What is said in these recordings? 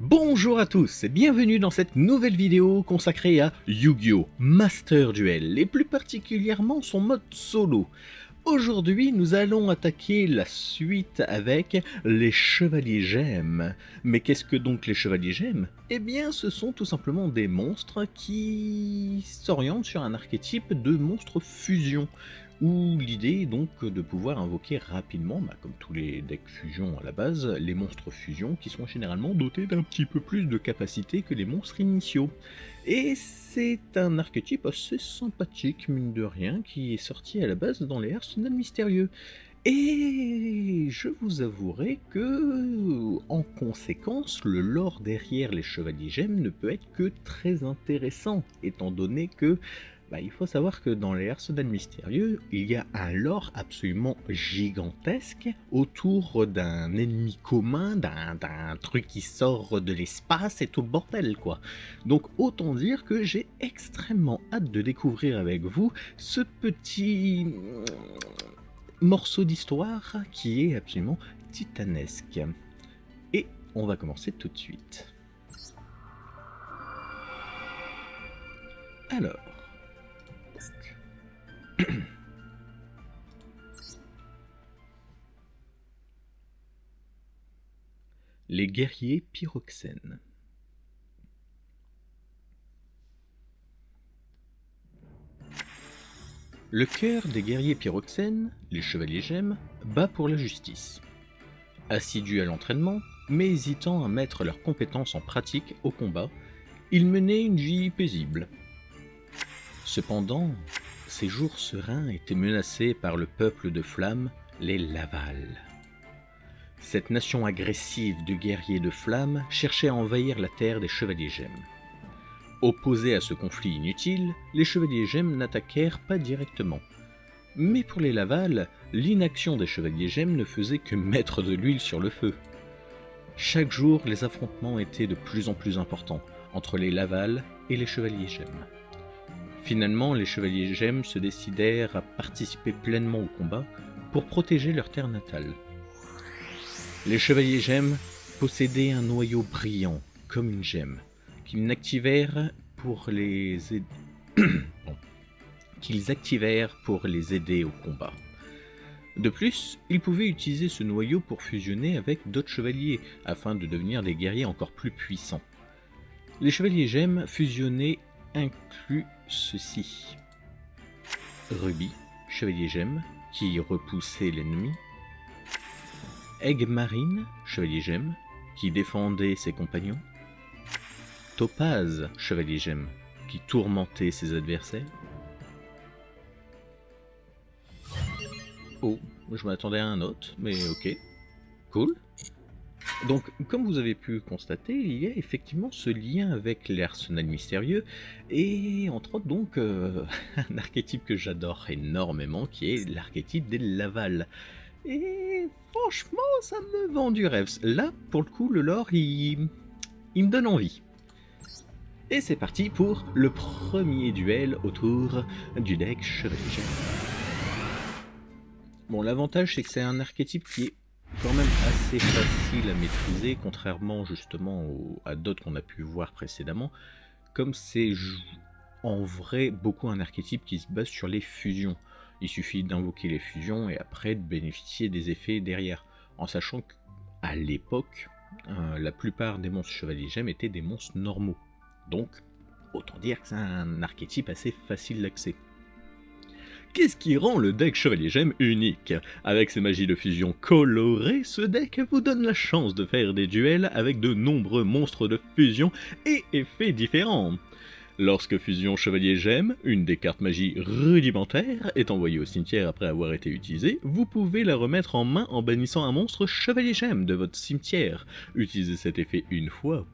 Bonjour à tous et bienvenue dans cette nouvelle vidéo consacrée à Yu-Gi-Oh! Master Duel, et plus particulièrement son mode solo. Aujourd'hui, nous allons attaquer la suite avec les Chevaliers Gemmes. Mais qu'est-ce que donc les Chevaliers Gemmes? Eh bien, ce sont tout simplement des monstres qui s'orientent sur un archétype de monstre fusion, où l'idée est donc de pouvoir invoquer rapidement, comme tous les decks fusion à la base, les monstres fusion qui sont généralement dotés d'un petit peu plus de capacité que les monstres initiaux. Et c'est un archétype assez sympathique, mine de rien, qui est sorti à la base dans les Arsenals mystérieux. Et je vous avouerai que, en conséquence, le lore derrière les Chevaliers Gemmes ne peut être que très intéressant, étant donné que il faut savoir que dans les Arsenals mystérieux, il y a un lore absolument gigantesque autour d'un ennemi commun, d'un truc qui sort de l'espace et tout le bordel, quoi. Donc autant dire que j'ai extrêmement hâte de découvrir avec vous ce petit morceau d'histoire qui est absolument titanesque. Et on va commencer tout de suite. Alors... les guerriers pyroxènes. Le cœur des guerriers pyroxènes, les Chevaliers Gemmes, bat pour la justice. Assidus à l'entraînement, mais hésitant à mettre leurs compétences en pratique au combat, ils menaient une vie paisible. Cependant, ces jours sereins étaient menacés par le peuple de flammes, les Laval. Cette nation agressive de guerriers de flammes cherchait à envahir la terre des Chevaliers Gemmes. Opposés à ce conflit inutile, les Chevaliers Gemmes n'attaquèrent pas directement. Mais pour les Laval, l'inaction des Chevaliers Gemmes ne faisait que mettre de l'huile sur le feu. Chaque jour, les affrontements étaient de plus en plus importants entre les Laval et les Chevaliers Gemmes. Finalement, les Chevaliers Gemmes se décidèrent à participer pleinement au combat pour protéger leur terre natale. Les Chevaliers Gemmes possédaient un noyau brillant, comme une gemme, qu'ils activèrent pour les aider au combat. De plus, ils pouvaient utiliser ce noyau pour fusionner avec d'autres chevaliers, afin de devenir des guerriers encore plus puissants. Les Chevaliers Gemmes fusionnés incluent ceci. Ruby, Chevalier Gemme, qui repoussait l'ennemi. Aigle Marine, Chevalier Gemme, qui défendait ses compagnons. Topaz, Chevalier Gemme, qui tourmentait ses adversaires. Oh, je m'attendais à un autre, mais ok, cool. Donc, comme vous avez pu constater, il y a effectivement ce lien avec les Arsenals mystérieux, et entre autres donc un archétype que j'adore énormément, qui est l'archétype des Laval. Et franchement, ça me vend du rêve. Là, pour le coup, le lore, il me donne envie. Et c'est parti pour le premier duel autour du deck Chevalier Gemme. Bon, l'avantage, c'est que c'est un archétype qui est quand même assez facile à maîtriser, contrairement justement à d'autres qu'on a pu voir précédemment, comme c'est en vrai beaucoup un archétype qui se base sur les fusions. Il suffit d'invoquer les fusions et après de bénéficier des effets derrière, en sachant qu'à l'époque, la plupart des monstres Chevaliers Gemmes étaient des monstres normaux. Donc, autant dire que c'est un archétype assez facile d'accès. Qu'est-ce qui rend le deck Chevalier Gemme unique? Avec ses magies de fusion colorées, ce deck vous donne la chance de faire des duels avec de nombreux monstres de fusion et effets différents. Lorsque fusion Chevalier Gemme, une des cartes magie rudimentaires, est envoyée au cimetière après avoir été utilisée, vous pouvez la remettre en main en bannissant un monstre Chevalier Gemme de votre cimetière. Utilisez cet effet une fois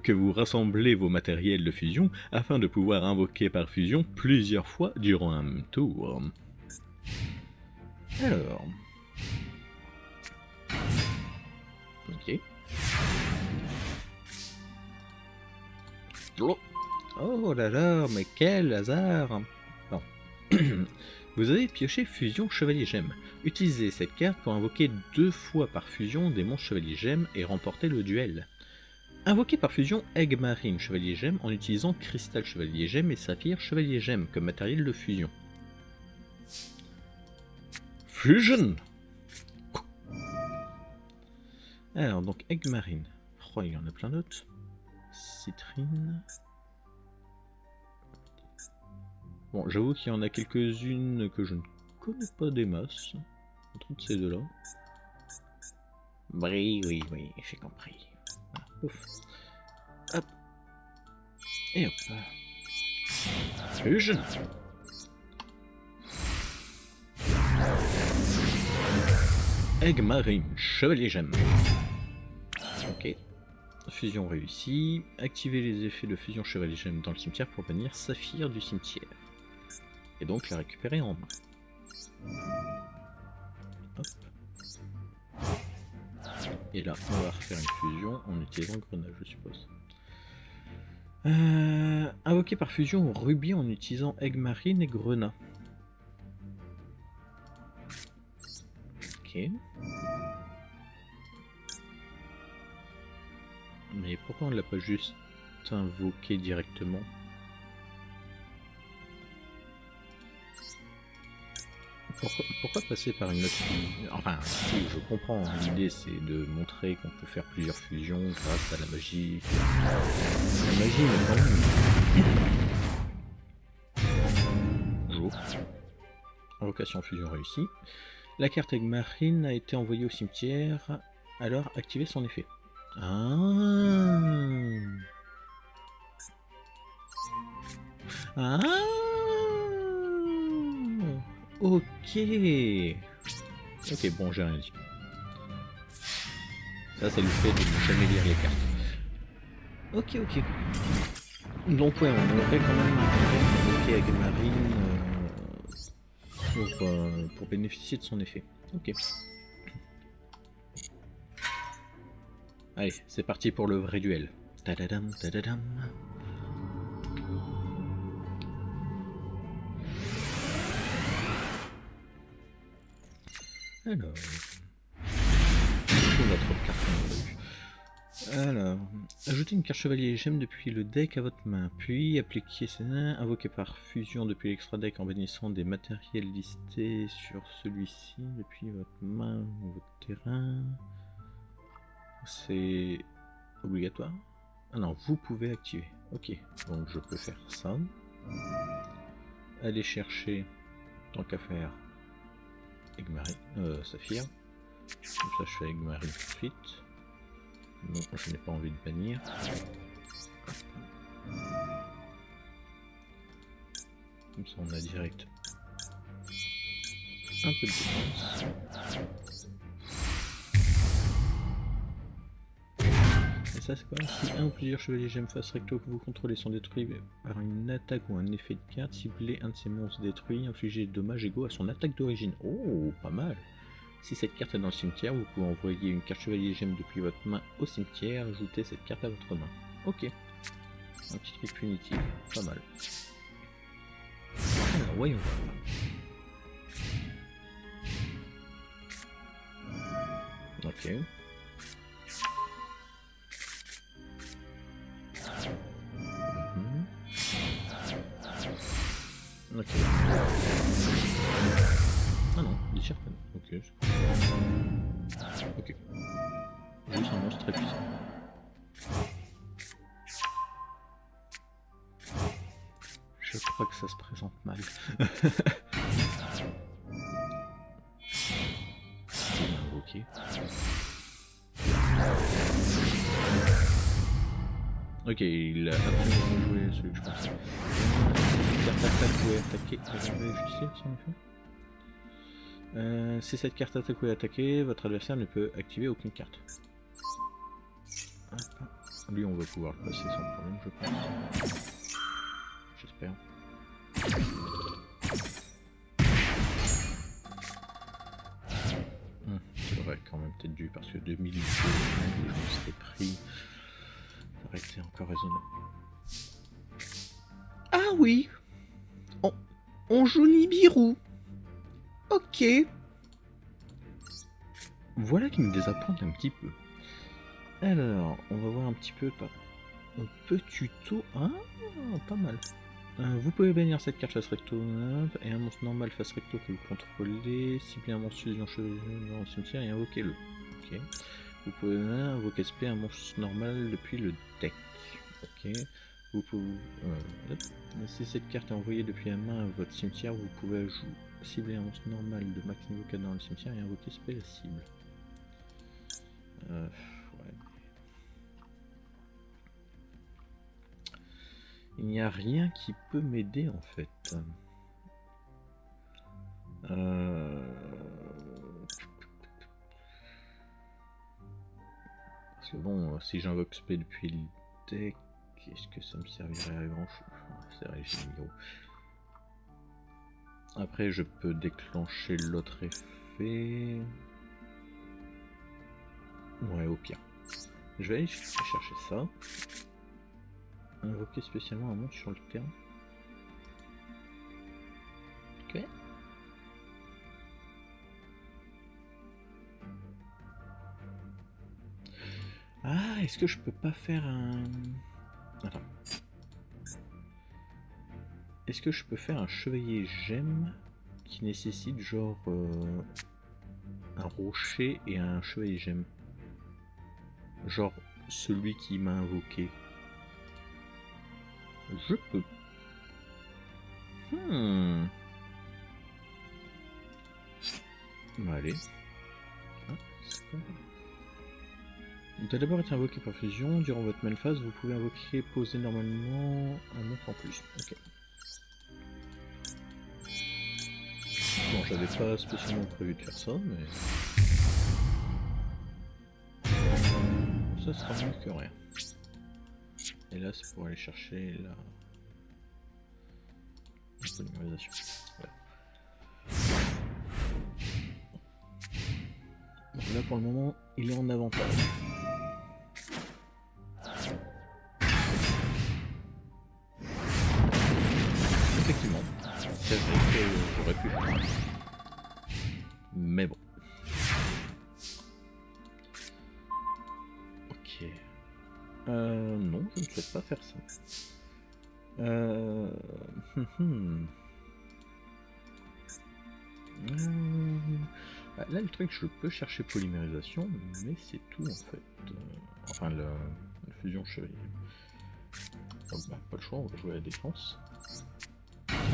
que vous rassemblez vos matériels de fusion afin de pouvoir invoquer par fusion plusieurs fois durant un même tour. Alors... ok. Oh là là, mais quel hasard! Bon. Vous avez pioché Fusion Chevalier Gemme. Utilisez cette carte pour invoquer 2 fois par fusion des monstres Chevalier Gemme et remporter le duel. Invoquez par fusion Egg Marine Chevalier Gemme en utilisant Cristal Chevalier Gemme et Saphir Chevalier Gemme comme matériel de fusion. Fusion. Alors donc Egg Marine. Oh, il y en a plein d'autres. Citrine. Bon, j'avoue qu'il y en a quelques-unes que je ne connais pas des masses. Entre de ces deux-là. Oui, j'ai compris. Voilà, ouf. Hop. Et hop. Fusion. Egg Marine, Chevalier Gemme. Ok. Fusion réussie. Activez les effets de fusion Chevalier Gemme dans le cimetière pour bannir Saphir du cimetière. Et donc la récupérer en main. Hop. Et là, on va refaire une fusion en utilisant Grenade, je suppose. Invoquer par fusion Rubis en utilisant Egg Marine et Grenat. Ok. Mais pourquoi on l'a pas juste invoqué directement? Pourquoi passer par une autre fusion? Enfin, si, je comprends, l'idée c'est de montrer qu'on peut faire plusieurs fusions grâce à la magie. La magie, mais quand même. Jour. Invocation fusion réussie. La carte Egg Marine a été envoyée au cimetière, alors activez son effet. Ok. Ok, bon, j'ai rien dit. Ça, c'est le fait de ne jamais lire les cartes. Ok. Donc, ouais, on aurait quand même invoqué Egg Marine pour bénéficier de son effet. Ok. Allez, c'est parti pour le vrai duel. Tadadam, tadadam. Alors, notre carte. Alors, ajoutez une carte chevalier gemme depuis le deck à votre main, puis appliquez invoquer par fusion depuis l'extra deck en bannissant des matériels listés sur celui-ci depuis votre main ou votre terrain. C'est obligatoire? Ah non, vous pouvez activer. Ok, donc je peux faire ça. Aller chercher, tant qu'à faire, Egg Marine, Saphir. Comme ça je fais Egg Marine tout de suite. Non, je n'ai pas envie de bannir. Comme ça on a direct un peu de défense. Et ça c'est quoi? Si un ou plusieurs chevaliers gemmes face recto que vous contrôlez sont détruits par une attaque ou un effet de carte, ciblez un de ces monstres détruits, infligez des dommages égaux à son attaque d'origine. Oh, pas mal! Si cette carte est dans le cimetière, vous pouvez envoyer une carte chevalier gemme depuis votre main au cimetière, ajoutez cette carte à votre main. Ok. Un petit truc punitif, pas mal. Alors, voyons voir. Ok. Ok. Ah non, des Sherpan. Ok. Ok. Juste un monstre très puissant. Je crois que ça se présente mal. Ok. Ok, il a absolument joué celui que je pensais. Carte attaque ou attaquer. J'avais justicier son effet. Si cette carte attaque ou est attaquée, votre adversaire ne peut activer aucune carte. Hop. Lui, on va pouvoir le passer sans problème, je pense. J'espère. J'aurais quand même peut-être dû, parce que 2000 je me serais pris. Ça aurait été encore raisonnable. Ah oui! On joue Nibiru. Ok. Voilà qui me désappointe un petit peu. Alors, on va voir un petit peu un peu tuto. Ah, pas mal. Vous pouvez bannir cette carte face recto et un monstre normal face recto que vous contrôlez, cibler un monstre fusion chevalier dans le cimetière et invoquer-le. Ok. Vous pouvez invoquer SP un monstre normal depuis le deck. Ok. Vous pouvez. Si cette carte est envoyée depuis la main à votre cimetière, vous pouvez cibler un monstre normal de max niveau 4 dans le cimetière et invoquer SP la cible. Ouais. Il n'y a rien qui peut m'aider en fait. Parce que bon, si j'invoque SP depuis le deck, est-ce que ça me servirait à grand chose? C'est vrai, j'ai mis Après, je peux déclencher l'autre effet. Ouais, au pire. Je vais aller chercher ça. Invoquer spécialement un monstre sur le terrain. Ok. Ah, est-ce que je peux pas faire un... Attends. Est-ce que je peux faire un chevalier gemme qui nécessite genre un rocher et un chevalier gemme? Genre celui qui m'a invoqué. Je peux. Allez. Ah, il doit d'abord être invoqué par fusion. Durant votre main phase, vous pouvez invoquer, poser normalement un monstre en plus. Ok. Bon, j'avais pas spécialement prévu de faire ça, mais... Ça sera mieux que rien. Et là, c'est pour aller chercher la polymérisation. Voilà. Donc là, pour le moment, il est en avantage. Effectivement, c'est vrai que j'aurais pu faire ça. Mais bon. Ok. Non, je ne souhaite pas faire ça. Là, le truc, je peux chercher polymérisation, mais c'est tout en fait. Enfin, la fusion chevalier. Donc, bah, pas le choix, on va jouer à la défense.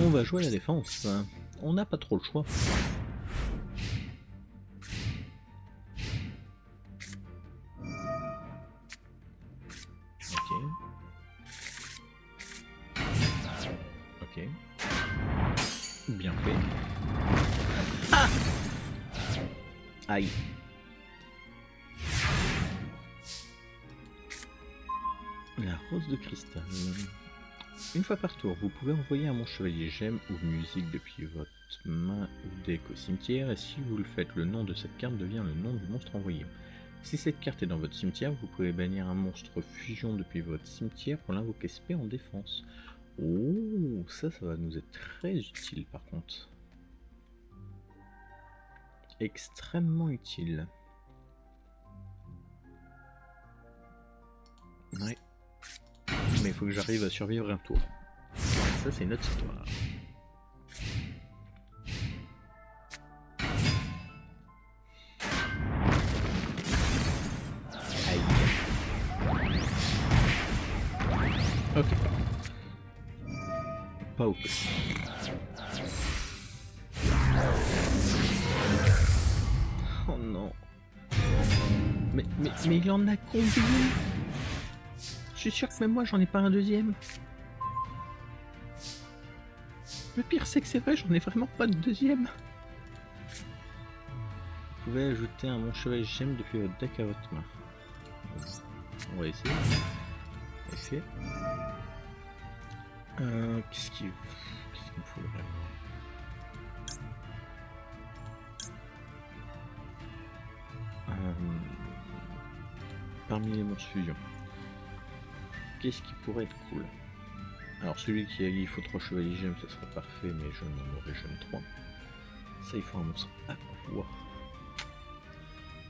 On va jouer à la défense. On n'a pas trop le choix. Ok. Bien fait. Ah! Aïe. La rose de cristal. Une fois par tour, vous pouvez envoyer un monstre chevalier gemme ou musique depuis votre main ou deck au cimetière, et si vous le faites, le nom de cette carte devient le nom du monstre envoyé. Si cette carte est dans votre cimetière, vous pouvez bannir un monstre fusion depuis votre cimetière pour l'invoquer SP en défense. Oh, ça va nous être très utile par contre. Extrêmement utile. Ouais. Mais il faut que j'arrive à survivre un tour. Ça, c'est notre histoire. Aïe. Ok. Pas ok. Oh non. Mais il en a combien? Je suis sûr que même moi, j'en ai pas un deuxième. Le pire, c'est que c'est vrai, j'en ai vraiment pas de deuxième. Vous pouvez ajouter un bon cheval gemme depuis votre deck à votre main. On va essayer. Effet. Qu'est-ce qu'il me faut vraiment? Parmi les monstres fusion, qu'est-ce qui pourrait être cool? Alors celui qui a il faut 3 chevaliers gemmes, ça serait parfait, mais je n'en aurai jamais 3. Ça, il faut un monstre aqua.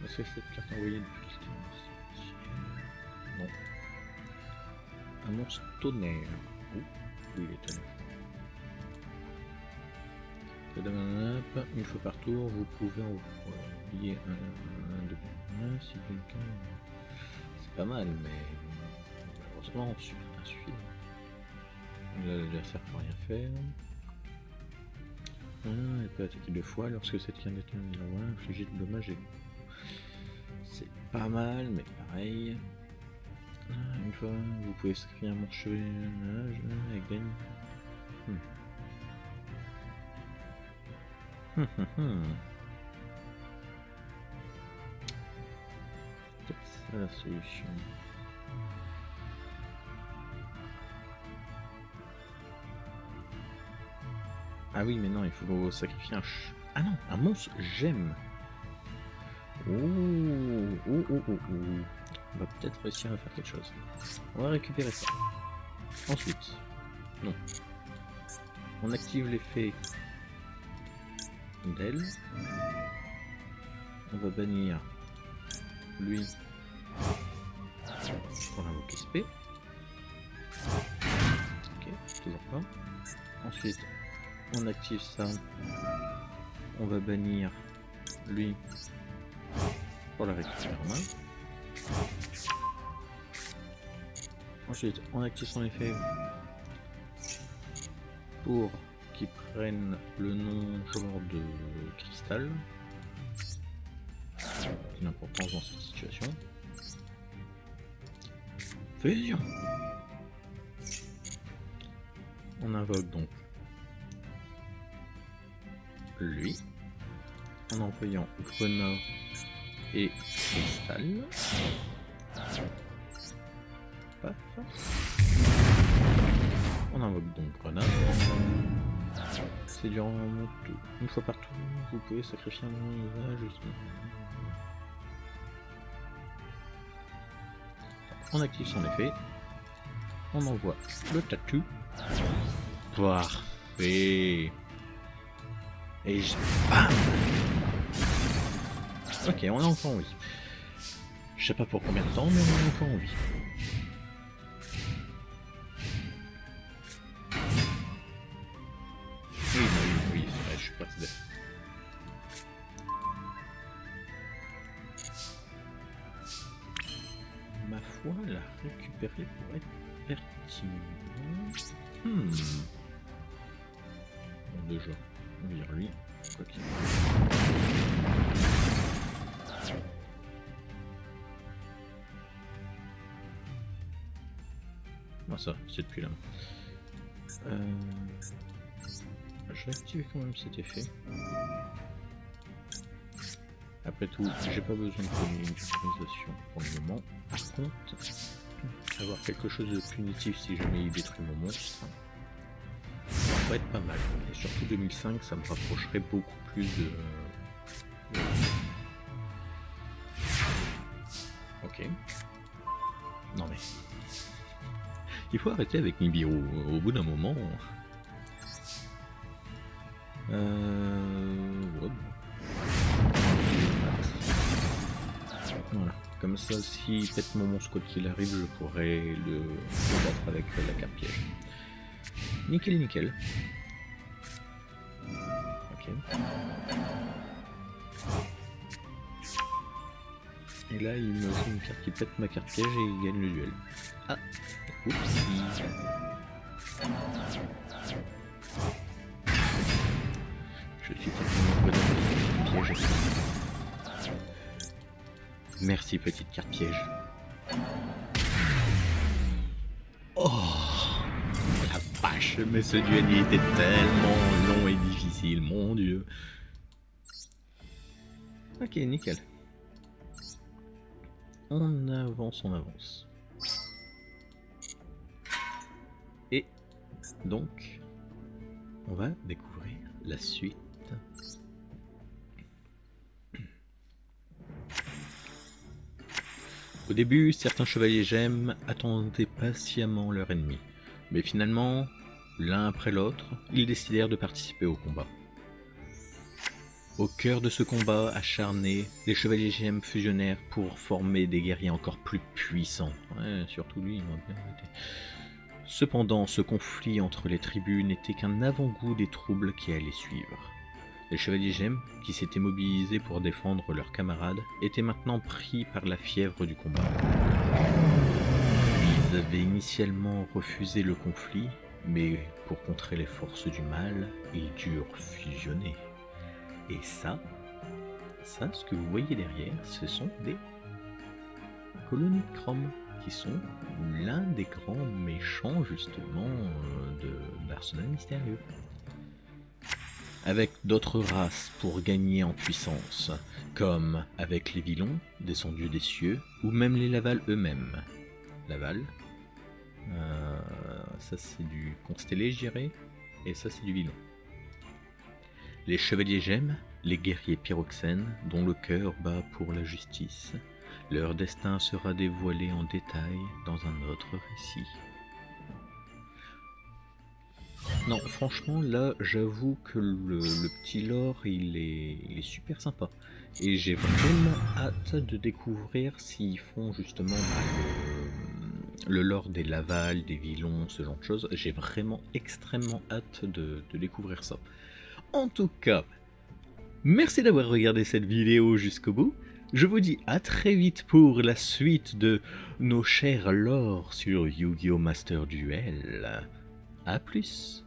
Est-ce que cette carte envoyée depuis le un monstre tonnerre. Où il est tonnerre. Une fois par tour, vous pouvez envoyer un de si quelqu'un. C'est pas mal, mais malheureusement, ça suffit. Là, l'adversaire peut rien faire. Elle peut attaquer 2 fois lorsque cette carte est infliger de dommages et. C'est pas mal, mais pareil. Une fois, vous pouvez sacrifier un monstre avec gagne. Peut-être ça la solution. Ah oui, mais non, il faut sacrifier un ah non, un monstre gemme. Oh. On va peut-être réussir à faire quelque chose. On va récupérer ça. Ensuite, non. On active l'effet d'elle. On va bannir lui pour invoquer SP. Ok, toujours pas. Ensuite, on active ça. On va bannir lui pour la récupérer en main. Ensuite, on active son effet pour qu'il prenne le nom genre de cristal. C'est une importance dans cette situation. Fusion. On invoque donc lui en envoyant Grenat et Cristal. Paf. On invoque donc Grenat. C'est durant mon tour. Une fois par tour, vous pouvez sacrifier un visage. On active son effet. On envoie le tatou. Parfait. Et je bam. Ok, on est encore en vie. Je sais pas pour combien de temps, mais on est encore en vie. Oui, c'est vrai, je suis parti d'accord. Ma foi, la récupérer pourrait être pertinent. Bon, déjà, on va dire lui. Quoi qu'il ah, ça, c'est depuis là. Je vais activer quand même cet effet. Après tout, j'ai pas besoin de customisation pour le moment. Par contre, avoir quelque chose de punitif si jamais il détruit mon monstre, ça va être pas mal. Et surtout 2005, ça me rapprocherait beaucoup plus de... Ok. Non mais... Il faut arrêter avec Nibiru, au bout d'un moment... Ouais. Voilà. Comme ça, s'il pète mon monstre quoi qu'il arrive, je pourrais le battre avec la carte piège. Nickel. Ok. Et là, il me fait une carte qui pète ma carte piège et il gagne le duel. Ah, oupsie. Je suis tellement bon piège. Merci, petite carte piège. Oh, la vache, mais ce duel il était tellement long et difficile, mon dieu. Ok, nickel. On avance. Et donc, on va découvrir la suite. Au début, certains chevaliers gemmes attendaient patiemment leur ennemi, mais finalement, l'un après l'autre, ils décidèrent de participer au combat. Au cœur de ce combat acharné, les chevaliers gemmes fusionnèrent pour former des guerriers encore plus puissants. Ouais, surtout lui, il m'a bien embêté. Cependant, ce conflit entre les tribus n'était qu'un avant-goût des troubles qui allaient suivre. Les chevaliers gemmes, qui s'étaient mobilisés pour défendre leurs camarades, étaient maintenant pris par la fièvre du combat. Ils avaient initialement refusé le conflit, mais pour contrer les forces du mal, ils durent fusionner. Et ça, ce que vous voyez derrière, ce sont des colonies de Chrome, qui sont l'un des grands méchants justement d'Arsenal Mystérieux. Avec d'autres races pour gagner en puissance, comme avec les Vylons, descendus des cieux, ou même les Laval eux-mêmes. Laval, ça c'est du constellé, je dirais, et ça c'est du Vylon. Les chevaliers gemmes, les guerriers pyroxènes, dont le cœur bat pour la justice. Leur destin sera dévoilé en détail dans un autre récit. Non, franchement, là, j'avoue que le petit lore, il est super sympa. Et j'ai vraiment hâte de découvrir s'ils font justement le lore des Laval, des Vylons, ce genre de choses. J'ai vraiment extrêmement hâte de découvrir ça. En tout cas, merci d'avoir regardé cette vidéo jusqu'au bout. Je vous dis à très vite pour la suite de nos chers lores sur Yu-Gi-Oh! Master Duel. A plus.